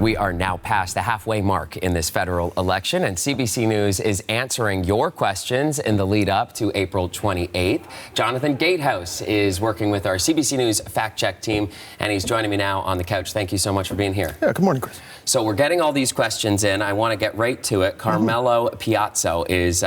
We are now past the halfway mark in this federal election, and CBC News is answering your questions in the lead up to April 28th. Jonathon Gatehouse is working with our CBC News fact-check team, and he's joining me now on the couch. Thank you so much for being here. Yeah, good morning, Chris. So we're getting all these questions in. I want to get right to it. Carmelo Piazzo is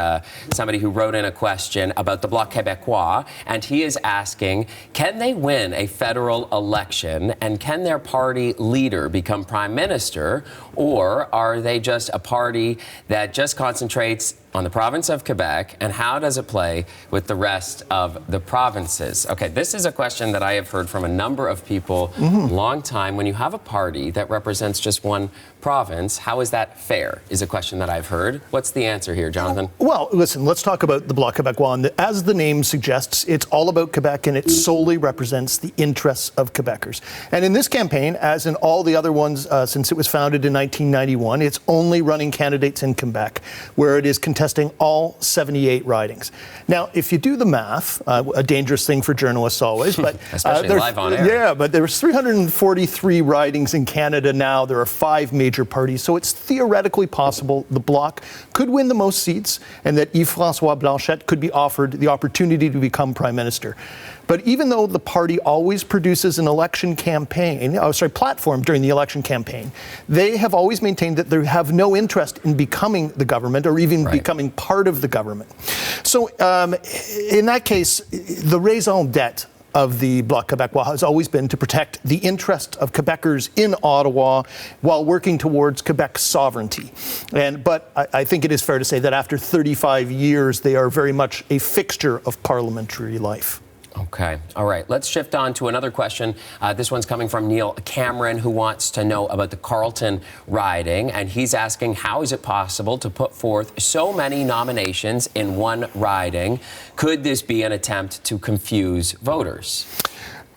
somebody who wrote in a question about the Bloc Québécois, and he is asking, can they win a federal election, and can their party leader become prime minister, or are they just a party that just concentrates on the province of Quebec, and how does it play with the rest of the provinces? Okay, this is a question that I have heard from a number of people long time. When you have a party that represents just one province, how is that fair, is a question that I've heard. What's the answer here, Jonathan? Well, listen, let's talk about the Bloc Québécois. And as the name suggests, it's all about Quebec, and it solely represents the interests of Quebecers. And in this campaign, as in all the other ones since it was founded in 1991, it's only running candidates in Quebec, where it is contesting all 78 ridings. Now, if you do the math, a dangerous thing for journalists always, but especially live on air. Yeah, but there's 343 ridings in Canada now. There are 5 major parties, so it's theoretically possible the Bloc could win the most seats, and that Yves-François Blanchet could be offered the opportunity to become prime minister. But even though the party always produces an election platform during the election campaign, they have always maintained that they have no interest in becoming the government or even becoming part of the government. So in that case, the raison d'etre of the Bloc Québécois has always been to protect the interests of Quebecers in Ottawa while working towards Quebec's sovereignty. But I think it is fair to say that after 35 years, they are very much a fixture of parliamentary life. Okay. All right. Let's shift on to another question. This one's coming from Neil Cameron, who wants to know about the Carleton riding. And he's asking, how is it possible to put forth so many nominations in one riding? Could this be an attempt to confuse voters?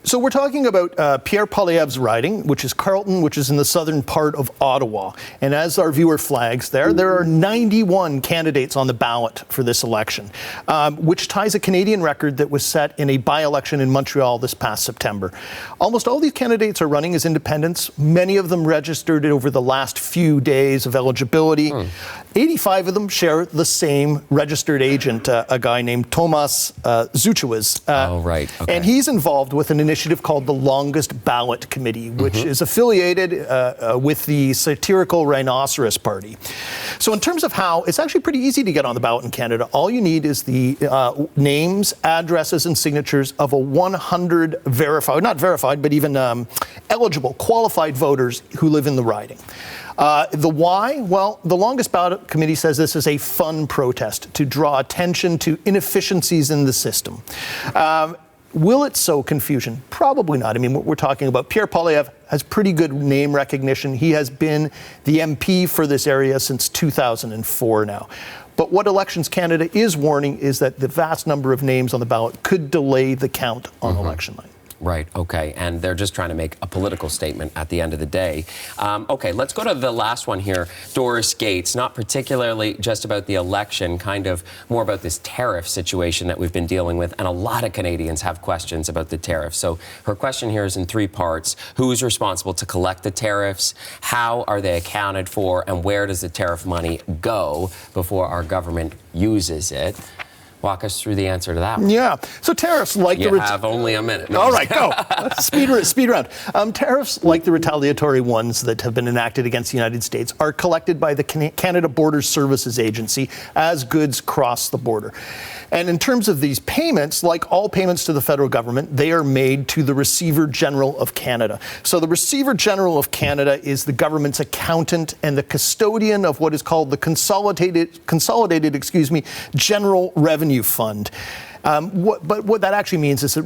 So we're talking about Pierre Poilievre's riding, which is Carleton, which is in the southern part of Ottawa. And as our viewer flags there are 91 candidates on the ballot for this election, which ties a Canadian record that was set in a by-election in Montreal this past September. Almost all these candidates are running as independents. Many of them registered over the last few days of eligibility. 85 of them share the same registered agent, a guy named Thomas Zuchewes. Okay. And he's involved with an initiative called the Longest Ballot Committee, which is affiliated with the satirical Rhinoceros Party. So in terms of how, it's actually pretty easy to get on the ballot in Canada. All you need is the names, addresses, and signatures of a 100 eligible, qualified voters who live in the riding. The why? Well, the Longest Ballot Committee says this is a fun protest to draw attention to inefficiencies in the system. Will it sow confusion? Probably not. I mean, what we're talking about, Pierre Poilievre has pretty good name recognition. He has been the MP for this area since 2004 now. But what Elections Canada is warning is that the vast number of names on the ballot could delay the count on election night. Right, okay, and they're just trying to make a political statement at the end of the day. Okay, let's go to the last one here, Doris Gates, not particularly just about the election, kind of more about this tariff situation that we've been dealing with, and a lot of Canadians have questions about the tariff. So her question here is in 3 parts. Who's responsible to collect the tariffs? How are they accounted for? And where does the tariff money go before our government uses it? Walk us through the answer to that one. Yeah. So tariffs, like you have only a minute. No, all right, go. Speed round. Tariffs, like the retaliatory ones that have been enacted against the United States, are collected by the Canada Border Services Agency as goods cross the border. And in terms of these payments, like all payments to the federal government, they are made to the Receiver General of Canada. So the Receiver General of Canada is the government's accountant and the custodian of what is called the Consolidated General Revenue Fund. But what that actually means is that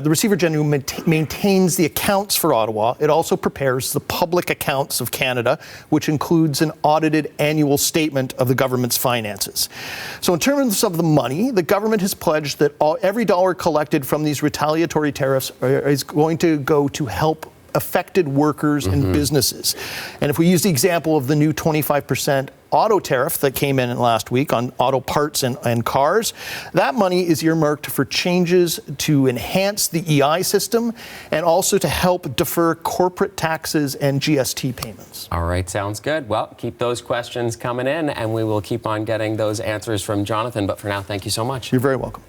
the Receiver General maintains the accounts for Ottawa. It also prepares the public accounts of Canada, which includes an audited annual statement of the government's finances. So in terms of the money, the government has pledged that every dollar collected from these retaliatory tariffs is going to go to help affected workers and businesses. And if we use the example of the new 25% auto tariff that came in last week on auto parts and cars, that money is earmarked for changes to enhance the EI system and also to help defer corporate taxes and GST payments. All right, sounds good. Well, keep those questions coming in, and we will keep on getting those answers from Jonathon. But for now, thank you so much. You're very welcome.